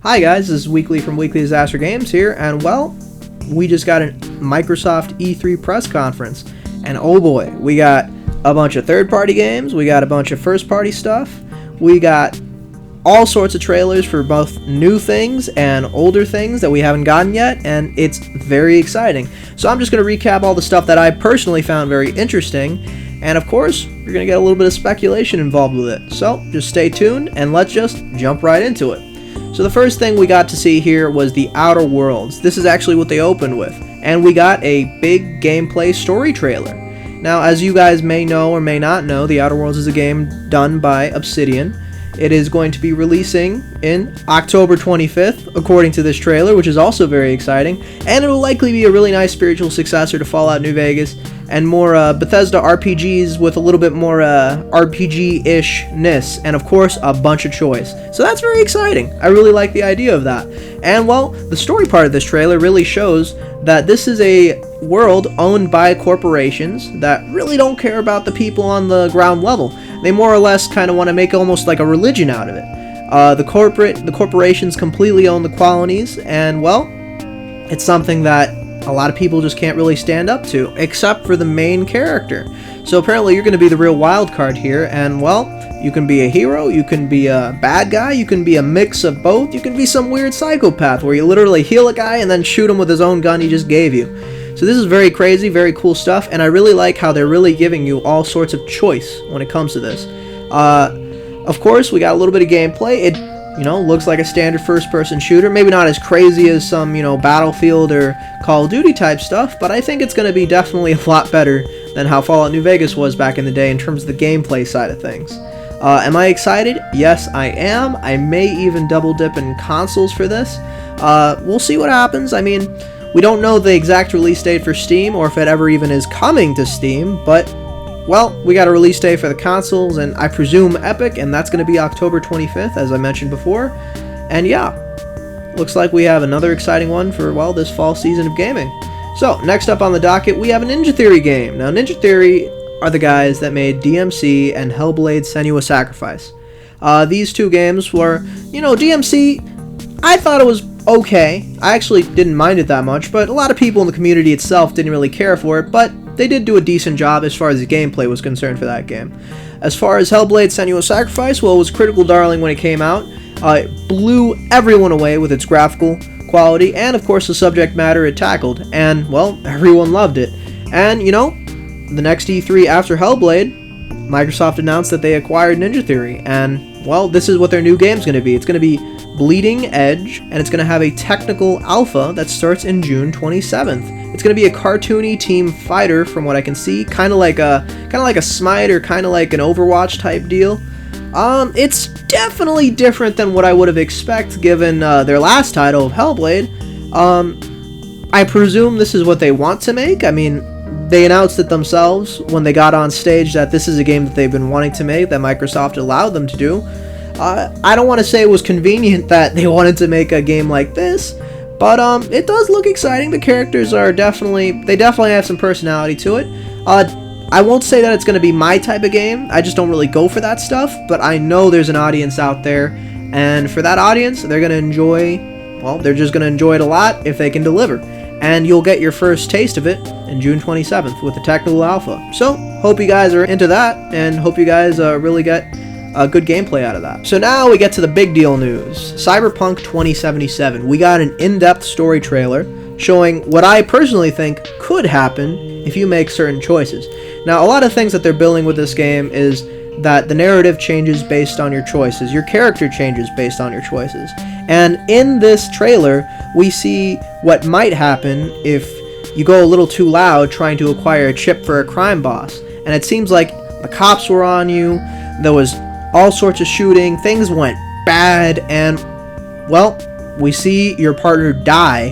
Hi guys, this is Weekly from Weekly Disaster Games here, and well, we just got a Microsoft E3 press conference, and oh boy, we got a bunch of third-party games, we got a bunch of first-party stuff, we got all sorts of trailers for both new things and older things that we haven't gotten yet, and it's very exciting. So I'm just going to recap all the stuff that I personally found very interesting, and of course, you're going to get a little bit of speculation involved with it. So just stay tuned, and let's just jump right into it. So the first thing we got to see here was the Outer Worlds. This is actually what they opened with. And we got a big gameplay story trailer. Now, as you guys may know or may not know, the Outer Worlds is a game done by Obsidian. It is going to be releasing in October 25th, according to this trailer, which is also very exciting. And it will likely be a really nice spiritual successor to Fallout New Vegas and more Bethesda RPGs with a little bit more RPG-ish-ness, and of course, a bunch of choice. So that's very exciting. I really like the idea of that. And well, the story part of this trailer really shows that this is a world owned by corporations that really don't care about the people on the ground level. They more or less kind of want to make almost like a religion out of it. The corporations completely own the colonies, and well, it's something that a lot of people just can't really stand up to, except for the main character. So apparently you're going to be the real wild card here, and well, you can be a hero, you can be a bad guy, you can be a mix of both, you can be some weird psychopath where you literally heal a guy and then shoot him with his own gun he just gave you. So this is very crazy, very cool stuff, and I really like how they're really giving you all sorts of choice when it comes to this. Of course, we got a little bit of gameplay. It looks like a standard first-person shooter. Maybe not as crazy as some, Battlefield or Call of Duty type stuff, but I think it's going to be definitely a lot better than how Fallout New Vegas was back in the day in terms of the gameplay side of things. Am I excited? Yes, I am. I may even double dip in consoles for this. We'll see what happens. I mean, we don't know the exact release date for Steam or if it ever even is coming to Steam, but well, we got a release date for the consoles, and I presume Epic, and that's going to be October 25th, as I mentioned before. And yeah, looks like we have another exciting one for, well, this fall season of gaming. So, next up on the docket, we have a Ninja Theory game. Now, Ninja Theory are the guys that made DMC and Hellblade: Senua's Sacrifice. These two games were, DMC, I thought it was okay. I actually didn't mind it that much, but a lot of people in the community itself didn't really care for it, but they did do a decent job as far as the gameplay was concerned for that game. As far as Hellblade: Senua's Sacrifice, well, it was critical darling when it came out. It blew everyone away with its graphical quality and, of course, the subject matter it tackled. And, well, everyone loved it. And, the next E3 after Hellblade, Microsoft announced that they acquired Ninja Theory. And, well, this is what their new game's going to be. It's going to be Bleeding Edge, and it's going to have a technical alpha that starts in June 27th. It's going to be a cartoony team fighter, from what I can see, kind of like a Smite or kind of like an Overwatch type deal. It's definitely different than what I would have expected given their last title of Hellblade. I presume this is what they want to make. I mean, they announced it themselves when they got on stage that this is a game that they've been wanting to make, that Microsoft allowed them to do. I don't want to say it was convenient that they wanted to make a game like this, but it does look exciting. The characters are definitely have some personality to it. I won't say that it's going to be my type of game. I just don't really go for that stuff, but I know there's an audience out there, and for that audience, they're going to enjoy, well, they're just going to enjoy it a lot if they can deliver. And you'll get your first taste of it in June 27th with the technical alpha. So, hope you guys are into that, and hope you guys really get a good gameplay out of that. So now we get to the big deal news. Cyberpunk 2077. We got an in-depth story trailer showing what I personally think could happen if you make certain choices. Now, a lot of things that they're building with this game is that the narrative changes based on your choices. Your character changes based on your choices. And in this trailer, we see what might happen if you go a little too loud trying to acquire a chip for a crime boss. And it seems like the cops were on you, there was all sorts of shooting, things went bad, and, well, we see your partner die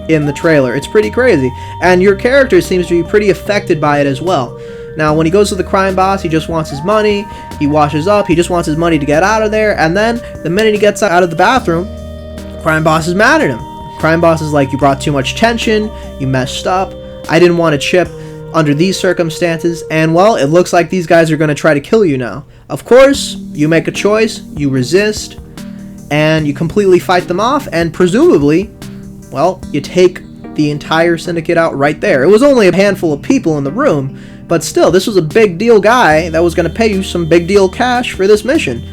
in the trailer. It's pretty crazy. And your character seems to be pretty affected by it as well. Now, when he goes to the crime boss, he just wants his money, he washes up, he just wants his money to get out of there, and then, the minute he gets out of the bathroom, crime boss is mad at him. Crime boss is like, you brought too much tension, you messed up, I didn't want a chip under these circumstances, and well, it looks like these guys are going to try to kill you now. Of course, you make a choice, you resist, and you completely fight them off, and presumably, well, you take the entire syndicate out right there. It was only a handful of people in the room, but still, this was a big deal guy that was going to pay you some big deal cash for this mission.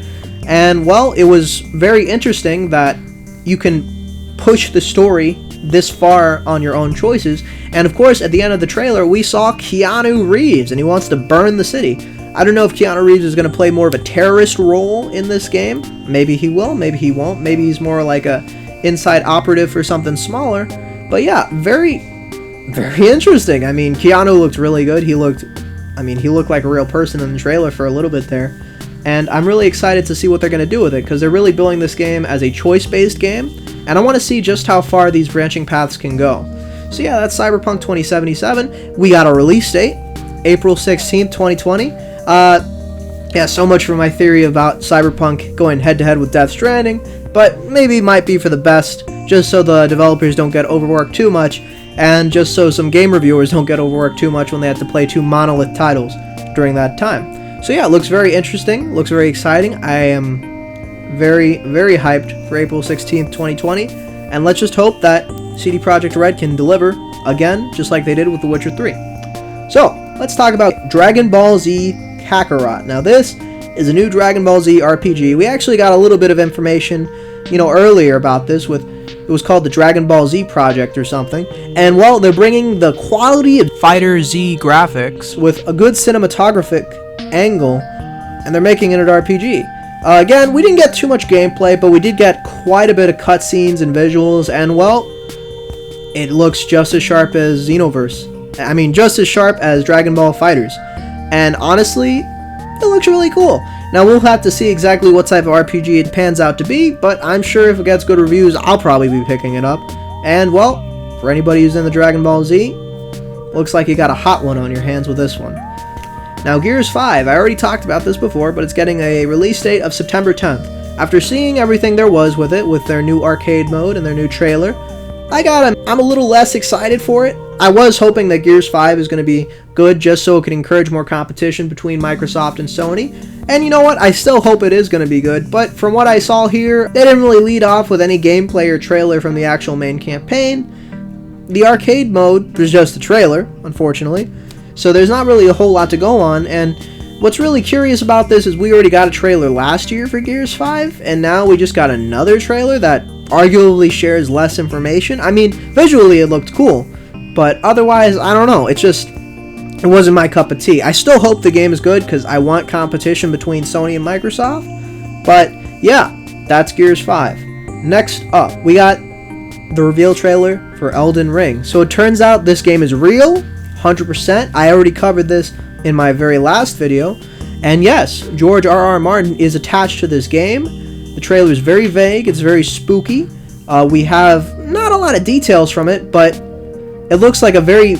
And, well, it was very interesting that you can push the story this far on your own choices. And, of course, at the end of the trailer, we saw Keanu Reeves, and he wants to burn the city. I don't know if Keanu Reeves is going to play more of a terrorist role in this game. Maybe he will, maybe he won't. Maybe he's more like a inside operative for something smaller. But yeah, very interesting. I mean, Keanu looked really good. He looked like a real person in the trailer for a little bit there. And I'm really excited to see what they're going to do with it, because they're really building this game as a choice-based game. And I want to see just how far these branching paths can go. So yeah, that's Cyberpunk 2077. We got a release date, April 16th, 2020. Yeah, so much for my theory about Cyberpunk going head-to-head with Death Stranding, but maybe it might be for the best, just so the developers don't get overworked too much, and just so some game reviewers don't get overworked too much when they have to play 2 monolith titles during that time. So yeah, it looks very interesting, looks very exciting. I am very, very hyped for April 16th, 2020, and let's just hope that CD Projekt Red can deliver, again, just like they did with The Witcher 3. So, let's talk about Dragon Ball Z Kakarot. Now, this is a new Dragon Ball Z RPG. We actually got a little bit of information, earlier about this it was called the Dragon Ball Z Project or something. And, well, they're bringing the quality of Fighter Z graphics with a good cinematographic angle, and they're making it an RPG. Again, we didn't get too much gameplay, but we did get quite a bit of cutscenes and visuals, and, well, it looks just as sharp as Xenoverse. I mean, just as sharp as Dragon Ball FighterZ. And honestly, it looks really cool. Now, we'll have to see exactly what type of RPG it pans out to be, but I'm sure if it gets good reviews, I'll probably be picking it up. And, well, for anybody who's in the Dragon Ball Z, looks like you got a hot one on your hands with this one. Now, Gears 5, I already talked about this before, but it's getting a release date of September 10th. After seeing everything there was with it, with their new arcade mode and their new trailer, I'm a little less excited for it. I was hoping that Gears 5 is going to be good just so it could encourage more competition between Microsoft and Sony. And you know what? I still hope it is going to be good, but from what I saw here, they didn't really lead off with any gameplay or trailer from the actual main campaign. The arcade mode was just a trailer, unfortunately, so there's not really a whole lot to go on. And what's really curious about this is we already got a trailer last year for Gears 5, and now we just got another trailer that arguably shares less information. I mean, visually it looked cool, but otherwise, I don't know. It wasn't my cup of tea. I still hope the game is good because I want competition between Sony and Microsoft. But yeah, that's Gears 5. Next up, we got the reveal trailer for Elden Ring. So it turns out this game is real, 100%. I already covered this in my very last video. And yes, George R.R. Martin is attached to this game. The trailer is very vague. It's very spooky. We have not a lot of details from it, but it looks like a very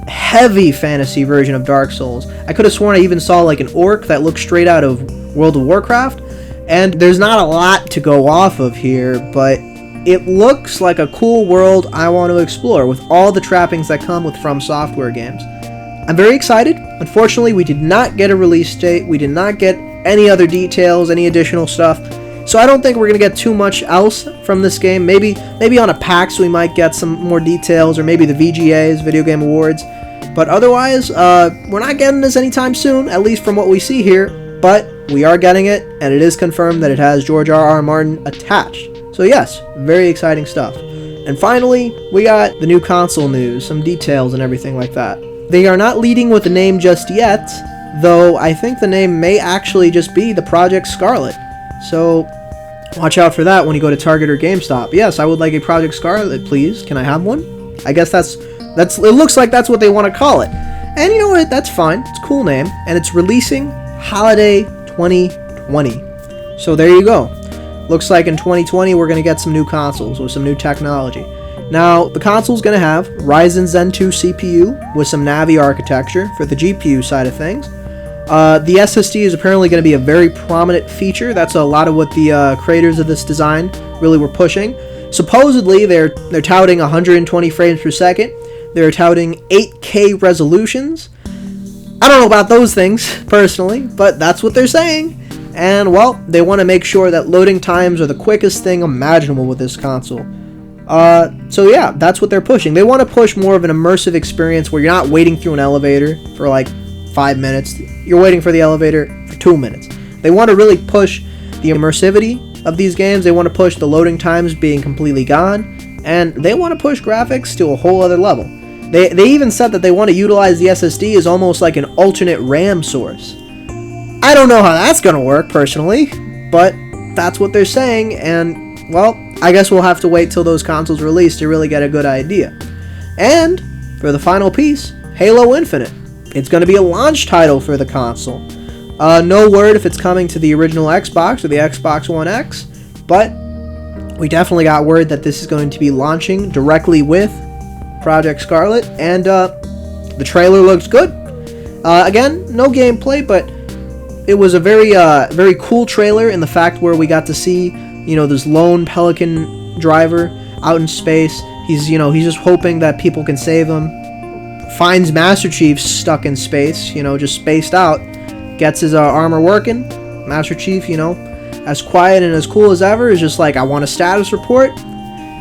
heavy fantasy version of Dark Souls. I could have sworn I even saw like an orc that looked straight out of World of Warcraft. And there's not a lot to go off of here, but it looks like a cool world I want to explore with all the trappings that come with From Software games. I'm very excited. Unfortunately, we did not get a release date. We did not get any other details, any additional stuff. So I don't think we're going to get too much else from this game. Maybe on a PAX we might get some more details, or maybe the VGAs, Video Game Awards. But otherwise, we're not getting this anytime soon, at least from what we see here. But we are getting it, and it is confirmed that it has George R.R. Martin attached. So yes, very exciting stuff. And finally, we got the new console news, some details and everything like that. They are not leading with the name just yet, though I think the name may actually just be the Project Scarlet. So watch out for that when you go to Target or GameStop. Yes, I would like a Project Scarlet, please. Can I have one? I guess that's it looks like that's what they want to call it. And you know what? That's fine. It's a cool name. And it's releasing holiday 2020. So there you go. Looks like in 2020 we're going to get some new consoles with some new technology. Now, the console's going to have Ryzen Zen 2 CPU with some Navi architecture for the GPU side of things. The SSD is apparently going to be a very prominent feature. That's a lot of what the creators of this design really were pushing. Supposedly, they're touting 120 frames per second. They're touting 8K resolutions. I don't know about those things, personally, but that's what they're saying. And, well, they want to make sure that loading times are the quickest thing imaginable with this console. So yeah, that's what they're pushing. They want to push more of an immersive experience where you're not waiting through an elevator for like 5 minutes. You're waiting for the elevator for 2 minutes. They want to really push the immersivity of these games. They want to push the loading times being completely gone. And they want to push graphics to a whole other level. They even said that they want to utilize the SSD as almost like an alternate RAM source. I don't know how that's going to work, personally, but that's what they're saying, and, well, I guess we'll have to wait till those consoles release to really get a good idea. And, for the final piece, Halo Infinite. It's going to be a launch title for the console. No word if it's coming to the original Xbox or the Xbox One X, but we definitely got word that this is going to be launching directly with Project Scarlet, and the trailer looks good. Again, no gameplay, but it was a very cool trailer in the fact where we got to see, this lone Pelican driver out in space. He's just hoping that people can save him. Finds Master Chief stuck in space, just spaced out. Gets his armor working. Master Chief, as quiet and as cool as ever, is just like, I want a status report.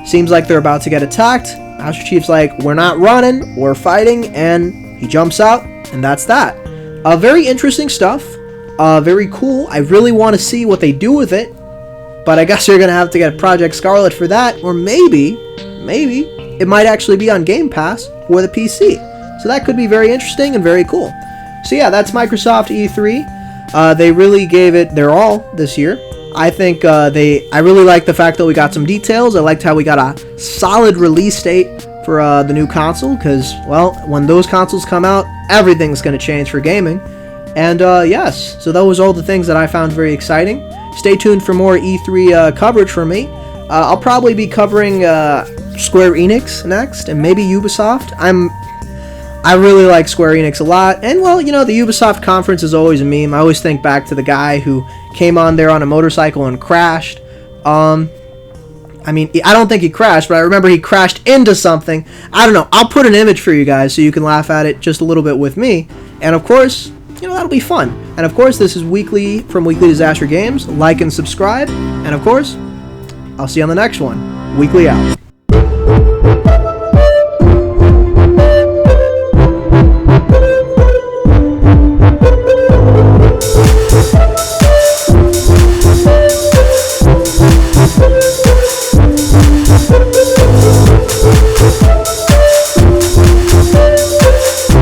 Seems like they're about to get attacked. Master Chief's like, we're not running, we're fighting, and he jumps out, and that's that. Very interesting stuff. Very cool. I really want to see what they do with it, but I guess you're going to have to get Project Scarlet for that, or maybe, it might actually be on Game Pass for the PC. So that could be very interesting and very cool. So yeah, that's Microsoft E3. They really gave it their all this year. I think I really like the fact that we got some details. I liked how we got a solid release date for the new console, because, well, when those consoles come out, everything's going to change for gaming. And yes, so those are all the things that I found very exciting. Stay tuned for more E3 coverage from me. I'll probably be covering Square Enix next, and maybe Ubisoft. I really like Square Enix a lot, and, well, the Ubisoft conference is always a meme. I always think back to the guy who came on there on a motorcycle and crashed. I don't think he crashed, but I remember he crashed into something. I don't know. I'll put an image for you guys so you can laugh at it just a little bit with me. And, of course, that'll be fun. And, of course, this is Weekly from Weekly Disaster Games. Like and subscribe. And, of course, I'll see you on the next one. Weekly out.